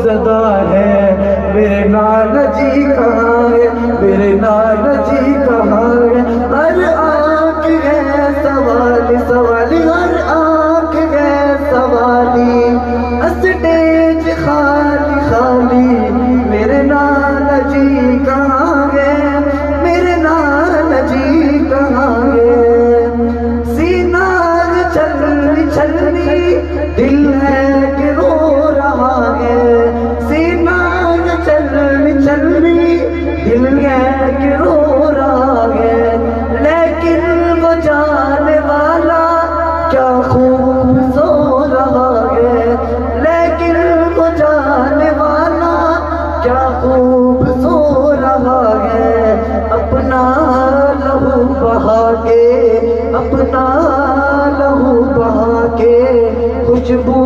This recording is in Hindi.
ज़दा है, मेरे नाना जी कहाँ है, मेरे नाना जी कहाँ है। हर आँख है सवाली सवाली, हर आँख है सवाली, स्टेज खाली खाली, मेरे नाना जी कहाँ है, मेरे नाना जी कहाँ है। सीना छलनी छलनी दिल है कि रो रहा है, सीना छलनी छलनी दिल है कि रो रहा है। लेकिन वो जाने वाला क्या खूब सो रहा है, लेकिन वो जाने वाला क्या खूब सो रहा है। अपना लहू बहा के, अपना लहू बहा के खुशबू